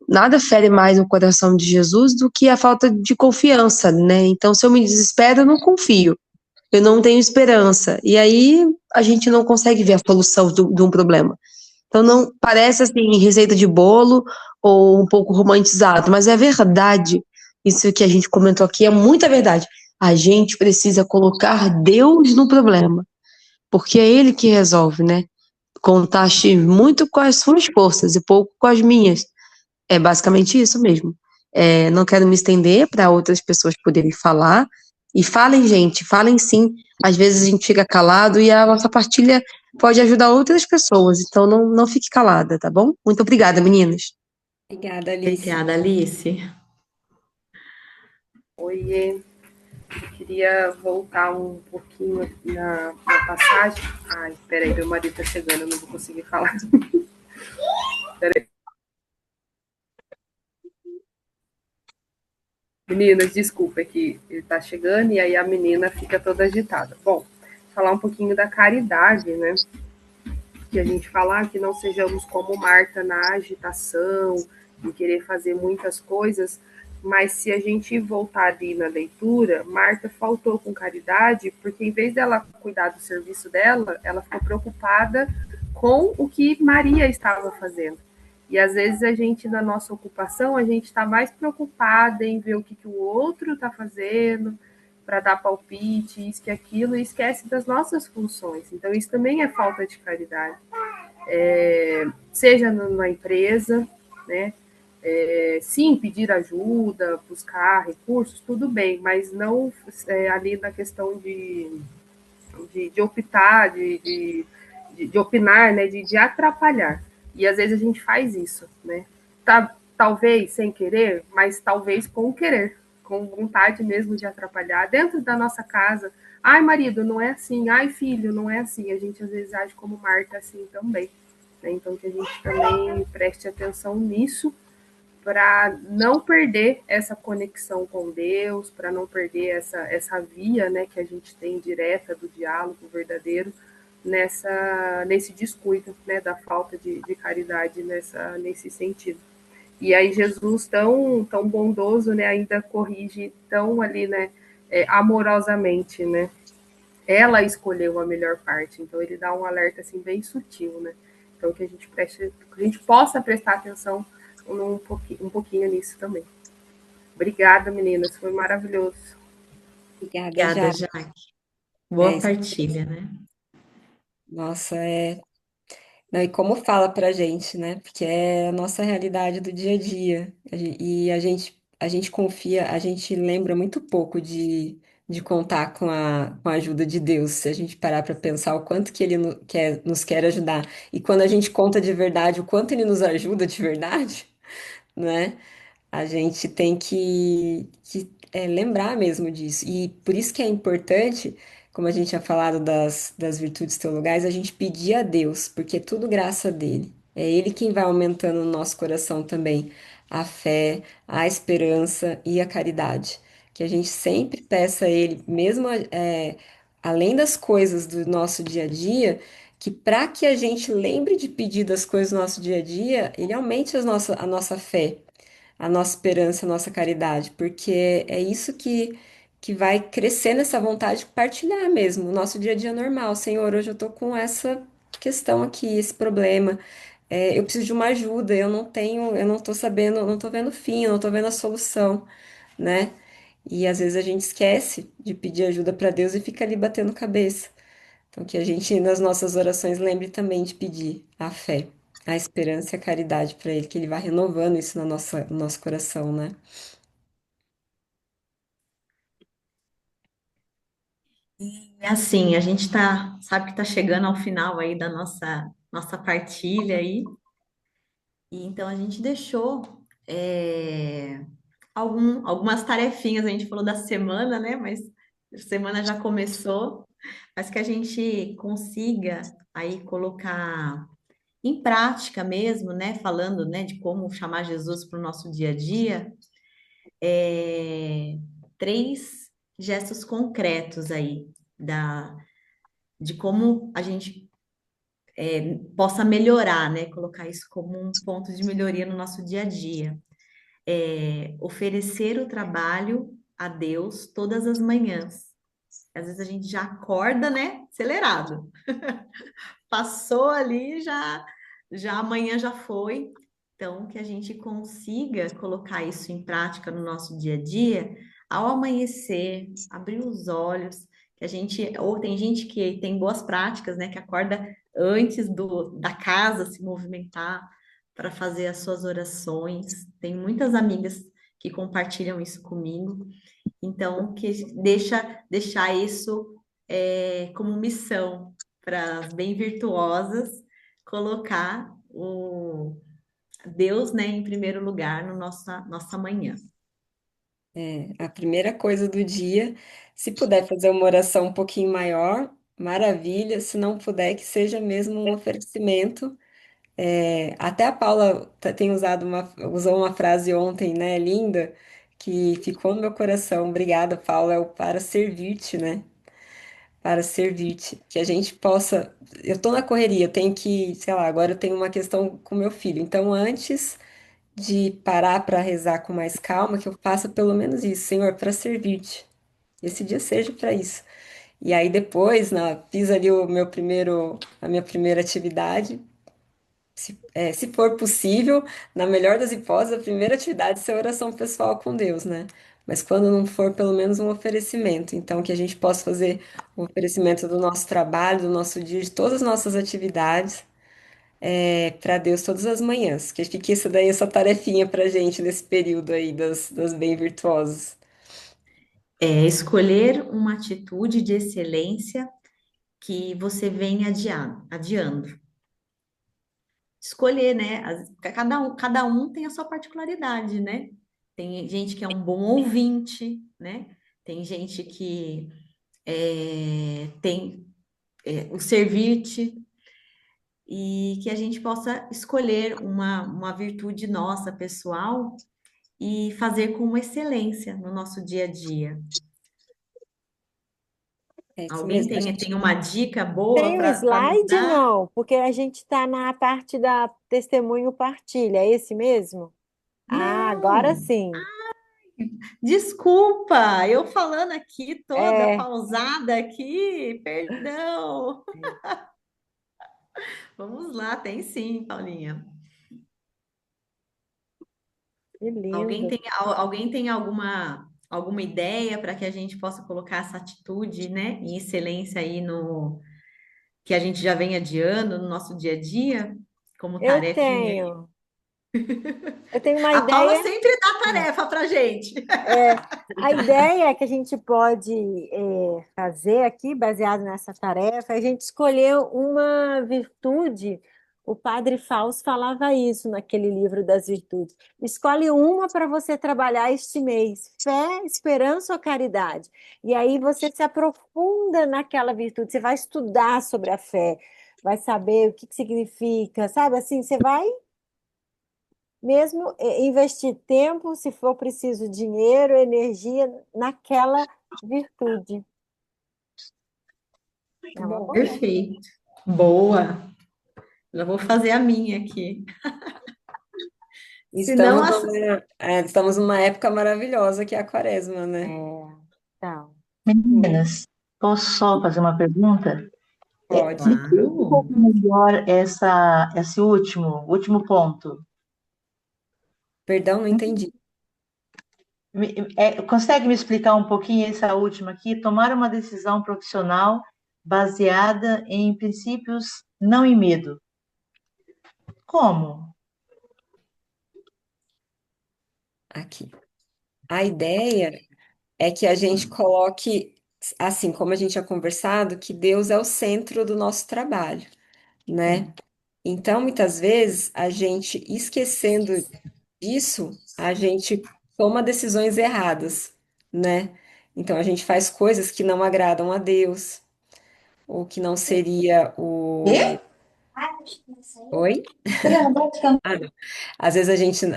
nada fere mais o coração de Jesus do que a falta de confiança, né? Então, se eu me desespero, eu não confio, eu não tenho esperança. E aí a gente não consegue ver a solução de um problema. Então, não parece assim receita de bolo ou um pouco romantizado, mas é verdade. Isso que a gente comentou aqui é muita verdade. A gente precisa colocar Deus no problema, porque é Ele que resolve, né? Contaste muito com as suas forças e pouco com as minhas. É basicamente isso mesmo. Não quero me estender para outras pessoas poderem falar. E falem, gente, falem sim. Às vezes a gente fica calado e a nossa partilha pode ajudar outras pessoas. Então não fique calada, tá bom? Muito obrigada, meninas. Obrigada, Alice. Obrigada, Alice. Oiê, eu queria voltar um pouquinho na passagem. Ai, peraí, meu marido tá chegando, eu não vou conseguir falar. Peraí. Meninas, desculpa, é que ele tá chegando e aí a menina fica toda agitada. Bom, falar um pouquinho da caridade, né? Que a gente falar que não sejamos como Marta na agitação, em querer fazer muitas coisas, mas se a gente voltar ali na leitura, Marta faltou com caridade, porque em vez dela cuidar do serviço dela, ela ficou preocupada com o que Maria estava fazendo. E às vezes a gente, na nossa ocupação, a gente está mais preocupada em ver o que o outro está fazendo, para dar palpite, isso que aquilo, e esquece das nossas funções. Então, isso também é falta de caridade. Seja numa empresa, né? Sim, pedir ajuda, buscar recursos, tudo bem, mas não ali na questão de optar, de opinar, né? De atrapalhar. E às vezes a gente faz isso, né? Talvez sem querer, mas talvez com querer, com vontade mesmo de atrapalhar dentro da nossa casa. Ai, marido, não é assim. Ai, filho, não é assim. A gente às vezes age como Marta assim também. Né? Então, que a gente também preste atenção nisso para não perder essa conexão com Deus, para não perder essa via, né, que a gente tem direta do diálogo verdadeiro nesse descuido, né, da falta de caridade nesse sentido. E aí Jesus tão bondoso, né, ainda corrige tão ali, né, amorosamente, né. Ela escolheu a melhor parte, então ele dá um alerta assim bem sutil, né. Então que a gente possa prestar atenção um pouquinho nisso também. Obrigada, meninas, foi maravilhoso. Obrigada, Obrigada, já. Jaque. É, Boa partilha, né? nossa, Não, e como fala pra gente, né? Porque é a nossa realidade do dia a dia. E a gente confia, a gente lembra muito pouco de contar com a ajuda de Deus, se a gente parar para pensar o quanto que Ele nos quer ajudar. E quando a gente conta de verdade o quanto Ele nos ajuda de verdade, né? A gente tem que lembrar mesmo disso. E por isso que é importante, como a gente tinha falado das virtudes teologais, a gente pedir a Deus, porque é tudo graça dele. É Ele quem vai aumentando no nosso coração também a fé, a esperança e a caridade. Que a gente sempre peça a Ele, mesmo além das coisas do nosso dia a dia, que para que a gente lembre de pedir das coisas do nosso dia a dia, Ele aumente a nossa fé, a nossa esperança, a nossa caridade, porque é isso que vai crescer nessa vontade de partilhar mesmo, o nosso dia a dia normal. Senhor, hoje eu tô com essa questão aqui, esse problema. Eu preciso de uma ajuda, eu não tô sabendo, eu não tô vendo fim, eu não tô vendo a solução, né? E às vezes a gente esquece de pedir ajuda para Deus e fica ali batendo cabeça. Então, que a gente, nas nossas orações, lembre também de pedir a fé, a esperança e a caridade para Ele, que Ele vai renovando isso no nosso coração, né? E assim, a gente sabe que está chegando ao final aí da nossa partilha aí, e então a gente deixou algumas tarefinhas, a gente falou da semana, né? Mas a semana já começou, mas que a gente consiga aí colocar em prática mesmo, né? Falando, né, de como chamar Jesus para o nosso dia a dia, é, três gestos concretos aí de como a gente possa melhorar, né? Colocar isso como um ponto de melhoria no nosso dia a dia. Oferecer o trabalho a Deus todas as manhãs. Às vezes a gente já acorda, né? Acelerado. Passou ali, já amanhã já foi. Então, que a gente consiga colocar isso em prática no nosso dia a dia, ao amanhecer, abrir os olhos, que a gente, ou tem gente que tem boas práticas, né, que acorda antes da casa se movimentar para fazer as suas orações. Tem muitas amigas que compartilham isso comigo. Então, que deixar isso como missão para as bem virtuosas, colocar o Deus, né, em primeiro lugar no nossa manhã. A primeira coisa do dia, se puder fazer uma oração um pouquinho maior, maravilha. Se não puder, que seja mesmo um oferecimento. Até a Paula tem usou uma frase ontem, né, linda, que ficou no meu coração. Obrigada, Paula. É o para servir-te, né? Para servir-te. Que a gente possa. Eu tô na correria, eu tenho que, sei lá, agora eu tenho uma questão com meu filho. Então, antes de parar para rezar com mais calma, que eu faça pelo menos isso, Senhor, para servir-te. Esse dia seja para isso. E aí depois, fiz ali a minha primeira atividade. Se for possível, na melhor das hipóteses, a primeira atividade é a oração pessoal com Deus, né? Mas quando não for, pelo menos um oferecimento. Então, que a gente possa fazer um oferecimento do nosso trabalho, do nosso dia, de todas as nossas atividades, para Deus todas as manhãs. Que fique isso daí, essa tarefinha para gente nesse período aí das bem virtuosas. Escolher uma atitude de excelência que você vem adiando. Escolher, né? Cada um tem a sua particularidade, né? Tem gente que é um bom ouvinte, né? Tem gente que tem o servir-te, e que a gente possa escolher uma virtude nossa, pessoal, e fazer com excelência no nosso dia a dia. É isso Alguém mesmo. tem uma dica boa Tem um para nos slide? dar? Não, porque a gente está na parte da testemunho partilha, é esse mesmo? Ah, agora Não, sim. desculpa, eu falando aqui toda É, pausada aqui, perdão. Vamos lá, tem sim, Paulinha. que Alguém lindo. tem, alguém tem alguma ideia para que a gente possa colocar essa atitude, né, em excelência aí no que a gente já vem adiando no nosso dia a dia, como Eu tarefinha aí? tenho. Eu tenho uma A Paula ideia. sempre dá tarefa para gente. É, a ideia que a gente pode fazer aqui, baseado nessa tarefa, é a gente escolher uma virtude. O Padre Fausto falava isso naquele livro das virtudes. Escolhe uma para você trabalhar este mês: fé, esperança ou caridade. E aí você se aprofunda naquela virtude, você vai estudar sobre a fé, vai saber o que significa, sabe? Assim, você vai mesmo investir tempo, se for preciso dinheiro, energia, naquela virtude. É uma boa. Perfeito. Boa. Já vou fazer a minha aqui. Se não, Estamos numa época maravilhosa que é a quaresma, É, né? então, Meninas, posso só fazer uma pergunta? Me Pode. explica um pouco claro. melhor esse último ponto. Perdão, não entendi. Consegue me explicar um pouquinho essa última aqui? Tomar uma decisão profissional baseada em princípios, não em medo. Como? Aqui. A ideia é que a gente coloque, assim como a gente tinha conversado, que Deus é o centro do nosso trabalho, né? Sim. Então, muitas vezes, a gente esquecendo disso, a gente toma decisões erradas, né? Então, a gente faz coisas que não agradam a Deus, ou que não seria o. Quê? Oi? Ah, não. Às vezes a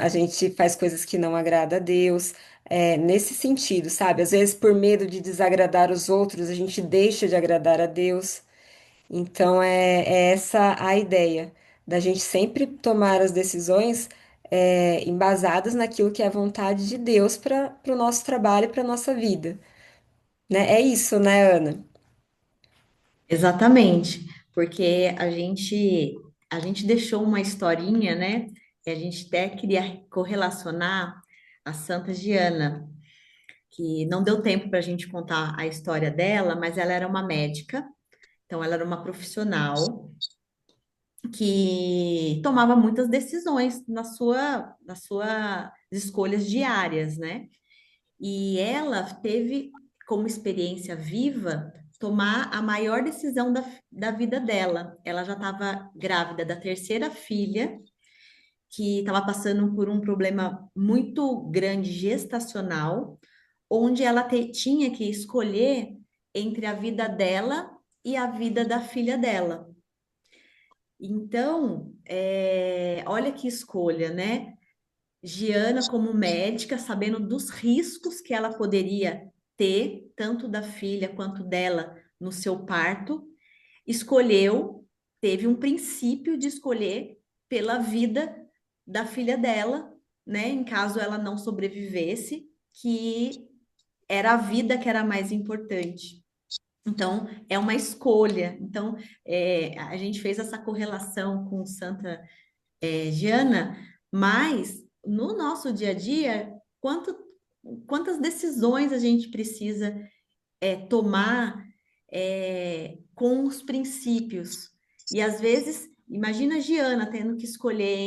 gente faz coisas que não agrada a Deus, nesse sentido, sabe? Às vezes, por medo de desagradar os outros, a gente deixa de agradar a Deus. Então, é essa a ideia, da gente sempre tomar as decisões embasadas naquilo que é a vontade de Deus para o nosso trabalho e para a nossa vida, né? É isso, né, Ana? Exatamente, porque a gente deixou uma historinha, né? E a gente até queria correlacionar a Santa Giana, que não deu tempo para a gente contar a história dela, mas ela era uma médica, então ela era uma profissional que tomava muitas decisões nas suas escolhas diárias, né? E ela teve como experiência viva tomar a maior decisão da vida dela. Ela já estava grávida da terceira filha, que estava passando por um problema muito grande gestacional, onde ela tinha que escolher entre a vida dela e a vida da filha dela. Então, olha que escolha, né? Giana, como médica, sabendo dos riscos que ela poderia ter, tanto da filha quanto dela no seu parto, escolheu, teve um princípio de escolher pela vida da filha dela, né? Em caso ela não sobrevivesse, que era a vida que era mais importante. Então, é uma escolha. Então, a gente fez essa correlação com Santa Giana, mas no nosso dia a dia, quantas decisões a gente precisa tomar com os princípios? E às vezes, imagina a Giana tendo que escolher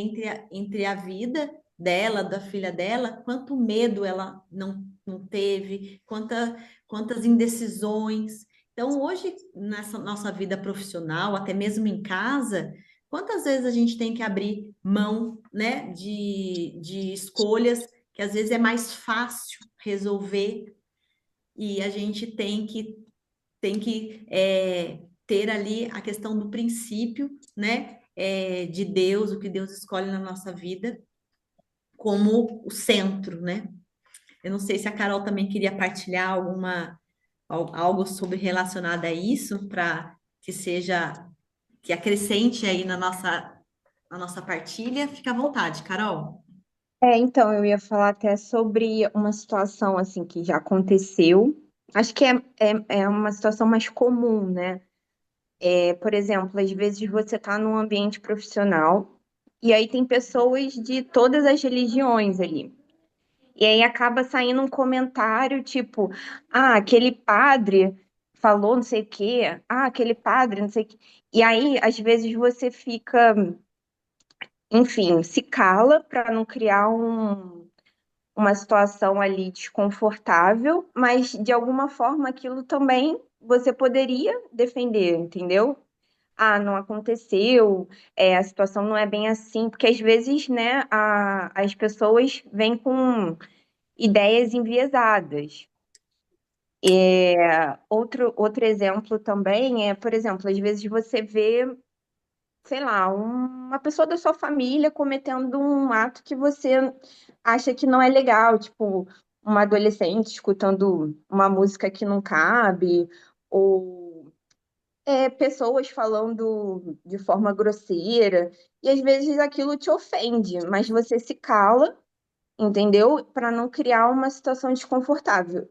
entre a vida dela, da filha dela, quanto medo ela não teve, quantas indecisões. Então, hoje, nessa nossa vida profissional, até mesmo em casa, quantas vezes a gente tem que abrir mão, né, de escolhas que às vezes é mais fácil resolver e a gente tem que ter ali a questão do princípio, né, de Deus, o que Deus escolhe na nossa vida, como o centro, né? Eu não sei se a Carol também queria partilhar algo sobre relacionado a isso, para que acrescente aí na nossa partilha. Fica à vontade, Carol. Então, eu ia falar até sobre uma situação assim que já aconteceu. Acho que é uma situação mais comum, né? Por exemplo, às vezes você está num ambiente profissional e aí tem pessoas de todas as religiões ali. E aí acaba saindo um comentário tipo, aquele padre falou não sei o quê, aquele padre não sei o quê. E aí, às vezes, você fica, enfim, se cala para não criar uma situação ali desconfortável, mas de alguma forma aquilo também você poderia defender, entendeu? Não aconteceu, a situação não é bem assim, porque às vezes, né, as pessoas vêm com ideias enviesadas. Outro exemplo também por exemplo, às vezes você vê, sei lá, uma pessoa da sua família cometendo um ato que você acha que não é legal, tipo, uma adolescente escutando uma música que não cabe, ou pessoas falando de forma grosseira, e às vezes aquilo te ofende, mas você se cala, entendeu? Para não criar uma situação desconfortável.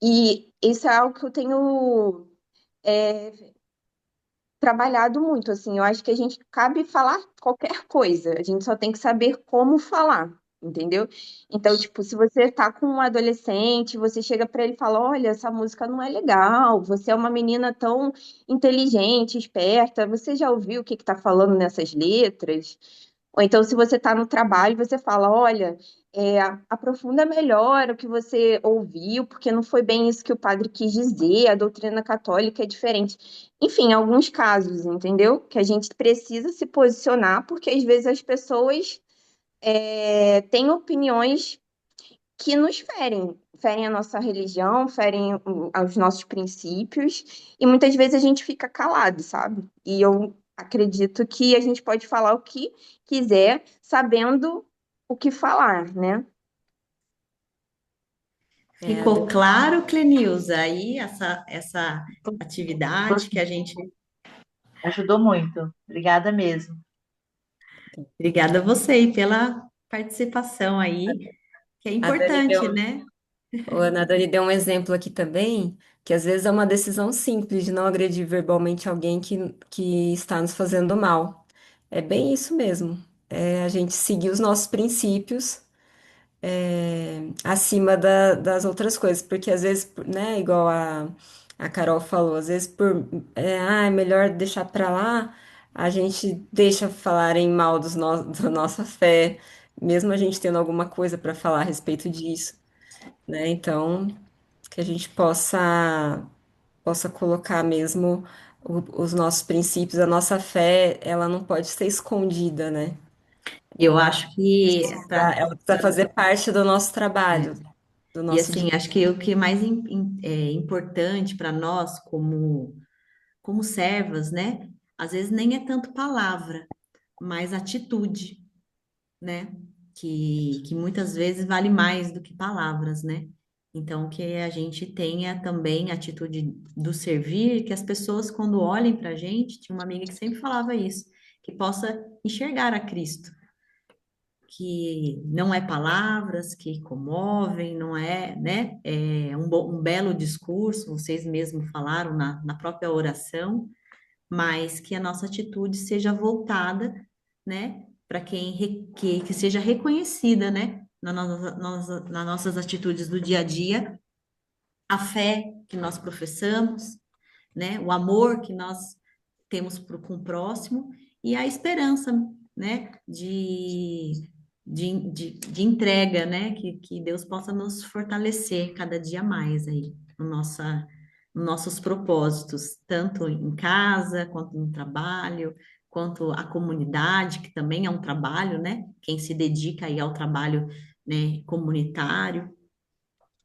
E isso é algo que eu tenho é, trabalhado muito, assim. Eu acho que a gente cabe falar qualquer coisa, a gente só tem que saber como falar, entendeu? Então, tipo, se você tá com um adolescente, você chega para ele e fala: Olha, essa música não é legal, você é uma menina tão inteligente, esperta, você já ouviu o que que tá falando nessas letras? Ou então, se você está no trabalho, você fala: Olha, aprofunda melhor o que você ouviu, porque não foi bem isso que o padre quis dizer, a doutrina católica é diferente. Enfim, alguns casos, entendeu? Que a gente precisa se posicionar, porque às vezes as pessoas têm opiniões que nos ferem a nossa religião, ferem os nossos princípios, e muitas vezes a gente fica calado, sabe? E eu acredito que a gente pode falar o que quiser, sabendo o que falar, né? Ficou claro, Clenilza, aí essa atividade que a gente Ajudou muito. Obrigada mesmo. Obrigada a você aí pela participação aí, que é A Dani importante, deu, né? a Dani deu um exemplo aqui também, que às vezes é uma decisão simples de não agredir verbalmente alguém que está nos fazendo mal. É bem isso mesmo. É a gente seguir os nossos princípios acima das outras coisas, porque às vezes, né, igual a Carol falou, às vezes é melhor deixar pra lá, a gente deixa falarem mal da nossa fé, mesmo a gente tendo alguma coisa para falar a respeito disso, né? Então, que a gente possa colocar mesmo os nossos princípios, a nossa fé, ela não pode ser escondida, né? Eu acho que Ela precisa fazer parte do nosso trabalho, do e nosso assim, dia. acho que o que mais é importante para nós como servas, né? Às vezes nem é tanto palavra, mas atitude, né? Que muitas vezes vale mais do que palavras, né? Então, que a gente tenha também a atitude do servir, que as pessoas, quando olhem para a gente, tinha uma amiga que sempre falava isso, que possa enxergar a Cristo, que não é palavras que comovem, não é, né? É um belo discurso, vocês mesmos falaram na própria oração, mas que a nossa atitude seja voltada, né, para que seja reconhecida, né, nas nossas atitudes do dia a dia, a fé que nós professamos, né, o amor que nós temos com o próximo e a esperança, né, de entrega, né, que Deus possa nos fortalecer cada dia mais aí nos nossos propósitos, tanto em casa, quanto no trabalho, quanto a comunidade, que também é um trabalho, né, quem se dedica aí ao trabalho, né, comunitário,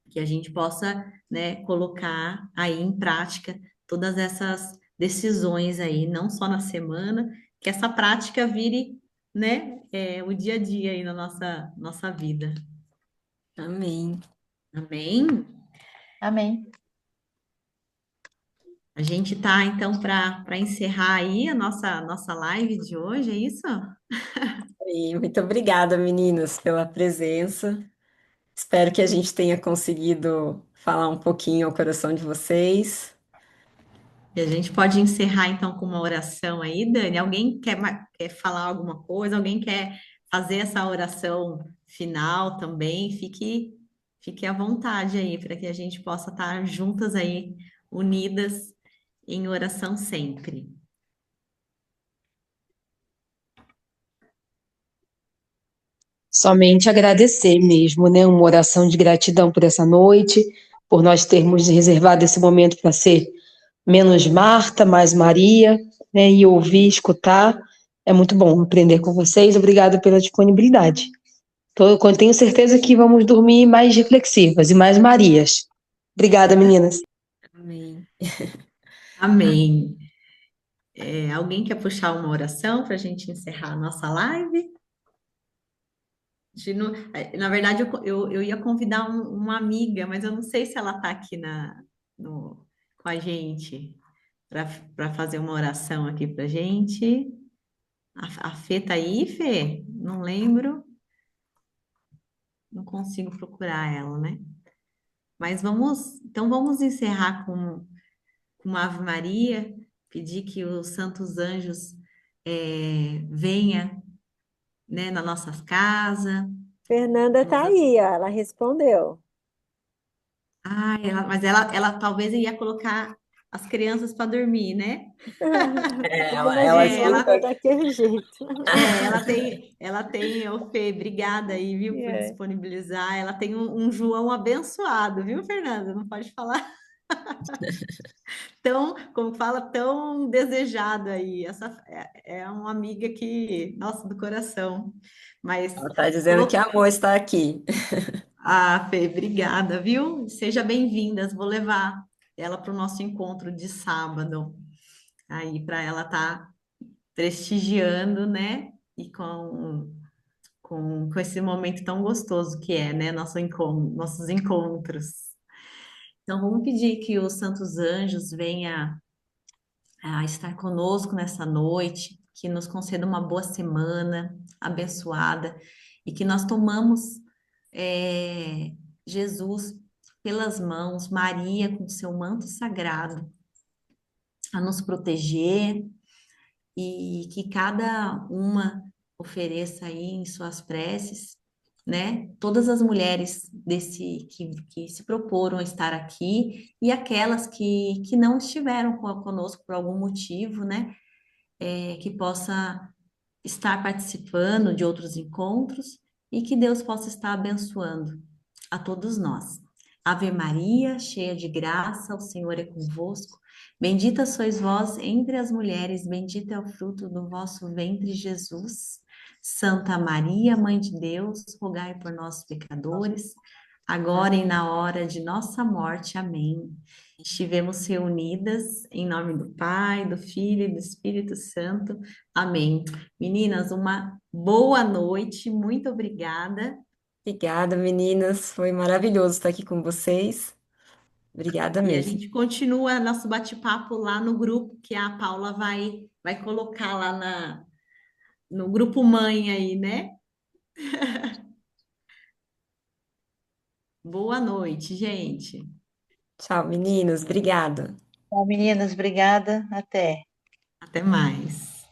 que a gente possa, né, colocar aí em prática todas essas decisões aí, não só na semana, que essa prática vire, né, o dia a dia aí na nossa vida. Amém. Amém? Amém. A gente tá então para encerrar aí a nossa live de hoje, é isso? E muito obrigada, meninas, pela presença. Espero que a gente tenha conseguido falar um pouquinho ao coração de vocês. E a gente pode encerrar então com uma oração aí, Dani. Alguém quer falar alguma coisa? Alguém quer fazer essa oração final também? Fique à vontade aí para que a gente possa estar juntas aí, unidas em oração sempre. Somente agradecer mesmo, né? Uma oração de gratidão por essa noite, por nós termos reservado esse momento para ser menos Marta, mais Maria, né? E ouvir, escutar. É muito bom aprender com vocês. Obrigada pela disponibilidade. Tenho certeza que vamos dormir mais reflexivas e mais Marias. Obrigada, meninas. Amém. Amém. Alguém quer puxar uma oração para a gente encerrar a nossa live? Na verdade, eu ia convidar uma amiga, mas eu não sei se ela está aqui com a gente para fazer uma oração aqui para gente. A Fê tá aí, Fê? Não lembro, não consigo procurar ela, né? Mas vamos encerrar com uma Ave Maria, pedir que os santos anjos venha, né, nas nossas casas. Fernanda está aí, ó, ela respondeu. Ah, mas ela talvez ia colocar as crianças para dormir, né? É, Ai, mas ela o É, nome ela, está daquele jeito. ela tem, ô Fê, obrigada aí, viu, por É. disponibilizar. Ela tem um João abençoado, viu, Fernanda? Não pode falar tão, como fala, tão desejado aí. Essa é uma amiga que, nossa, do coração. Mas está dizendo que colocou. amor está aqui. Ah, Fê, obrigada, viu? Seja bem-vindas. Vou levar ela para o nosso encontro de sábado, aí para ela estar prestigiando, né? E com esse momento tão gostoso que é, né? Nossos encontros. Então, vamos pedir que os santos anjos venha a estar conosco nessa noite, que nos conceda uma boa semana abençoada e que nós tomamos Jesus pelas mãos, Maria com seu manto sagrado a nos proteger e que cada uma ofereça aí em suas preces, né? Todas as mulheres que se proporam a estar aqui e aquelas que não estiveram conosco por algum motivo, né? Que possa estar participando de outros encontros e que Deus possa estar abençoando a todos nós. Ave Maria, cheia de graça, o Senhor é convosco. Bendita sois vós entre as mulheres, bendito é o fruto do vosso ventre, Jesus. Santa Maria, Mãe de Deus, rogai por nós, pecadores, agora e na hora de nossa morte. Amém. Estivemos reunidas em nome do Pai, do Filho e do Espírito Santo. Amém. Meninas, uma boa noite, muito obrigada. Obrigada, meninas. Foi maravilhoso estar aqui com vocês. Obrigada E a mesmo. gente continua nosso bate-papo lá no grupo que a Paula vai colocar lá no grupo mãe aí, né? Boa noite, gente. Tchau, meninos. Obrigada. Bom, meninas, obrigada. Até. Até mais.